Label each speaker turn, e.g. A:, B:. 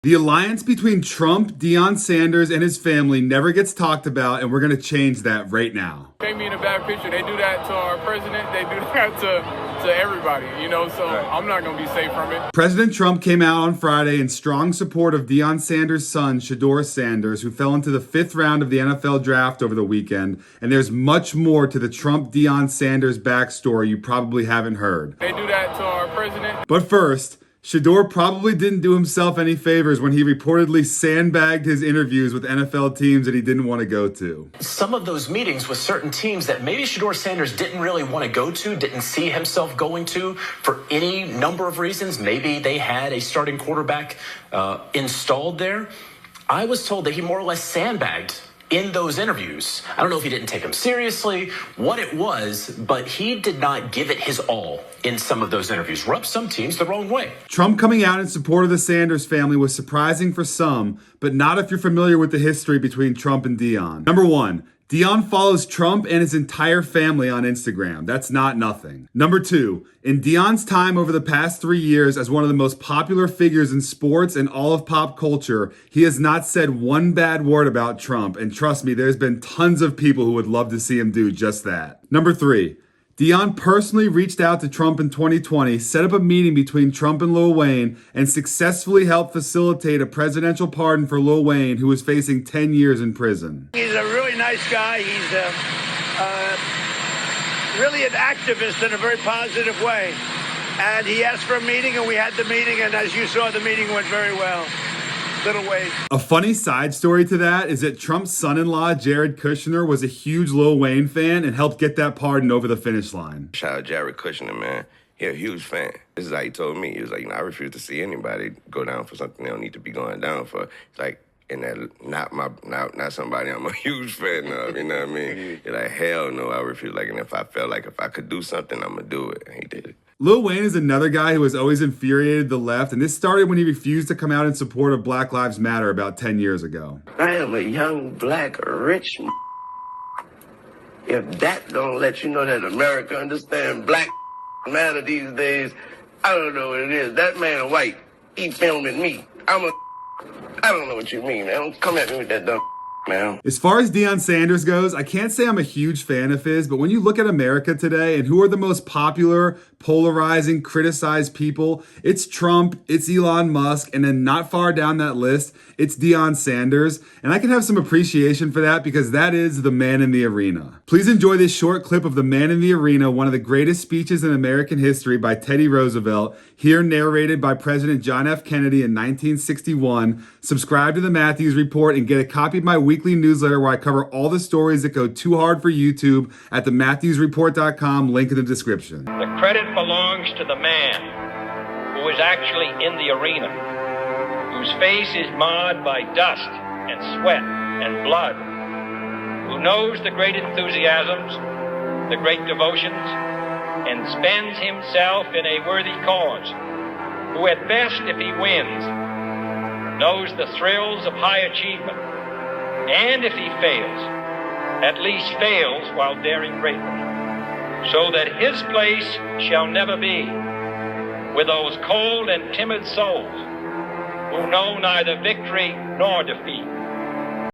A: The alliance between Trump, Deion Sanders, and his family never gets talked about, and we're going to change that right now.
B: Paint me in a bad picture. They do that to our president. They do that to everybody, so I'm not going to be safe from it.
A: President Trump came out on Friday in strong support of Deion Sanders' son, Shedeur Sanders, who fell into the 5th round of the NFL draft over the weekend. And there's much more to the Trump-Deion Sanders backstory you probably haven't heard.
B: They do that to our president.
A: But first, Shedeur probably didn't do himself any favors when he reportedly sandbagged his interviews with NFL teams that he didn't want to go to.
C: Some of those meetings with certain teams that maybe Shedeur Sanders didn't really want to go to, didn't see himself going to for any number of reasons. Maybe they had a starting quarterback installed there. I was told that he more or less sandbagged in those interviews. I don't know if he didn't take them seriously, what it was, but he did not give it his all in some of those interviews. Rubbed some teams the wrong way.
A: Trump coming out in support of the Sanders family was surprising for some, but not if you're familiar with the history between Trump and Deion. Number one, Deion follows Trump and his entire family on Instagram. That's not nothing. Number two, in Deion's time over the past 3 years as one of the most popular figures in sports and all of pop culture, he has not said one bad word about Trump. And trust me, there's been tons of people who would love to see him do just that. Number three, Deion personally reached out to Trump in 2020, set up a meeting between Trump and Lil Wayne, and successfully helped facilitate a presidential pardon for Lil Wayne, who was facing 10 years in prison.
D: He's a really nice guy. He's really an activist in a very positive way. And he asked for a meeting, and we had the meeting, and as you saw, the meeting went very well. Little Wayne.
A: A funny side story to that is that Trump's son-in-law, Jared Kushner, was a huge Lil Wayne fan and helped get that pardon over the finish line.
E: Shout out Jared Kushner, man. He a huge fan. This is how he told me. He was like, I refuse to see anybody go down for something they don't need to be going down for. It's like, and that not somebody I'm a huge fan of, you know what I mean? You're like, hell no, I refuse. Like, and if I felt like if I could do something, I'm gonna do it. And he did it.
A: Lil Wayne is another guy who has always infuriated the left, and this started when he refused to come out in support of Black Lives Matter about 10 years ago.
F: I am a young, black, rich If that don't let you know that America understands Black matter these days, I don't know what it is. That man white, he filming me. I don't know what you mean, man. Don't come at me with that dumb man.
A: As far as Deion Sanders goes, I can't say I'm a huge fan of his, but when you look at America today and who are the most popular, polarizing, criticized people, it's Trump, it's Elon Musk, and then not far down that list, it's Deion Sanders. And I can have some appreciation for that because that is the man in the arena. Please enjoy this short clip of The Man in the Arena, one of the greatest speeches in American history by Teddy Roosevelt, here narrated by President John F. Kennedy in 1961. Subscribe to the Matthews Report and get a copy of my weekly newsletter where I cover all the stories that go too hard for YouTube at themathewsreport.com, link in the description.
G: The credit belongs to the man who is actually in the arena, whose face is marred by dust and sweat and blood, who knows the great enthusiasms, the great devotions, and spends himself in a worthy cause, who at best, if he wins, knows the thrills of high achievement, and if he fails, at least fails while daring greatly, so that his place shall never be with those cold and timid souls who know neither victory nor defeat,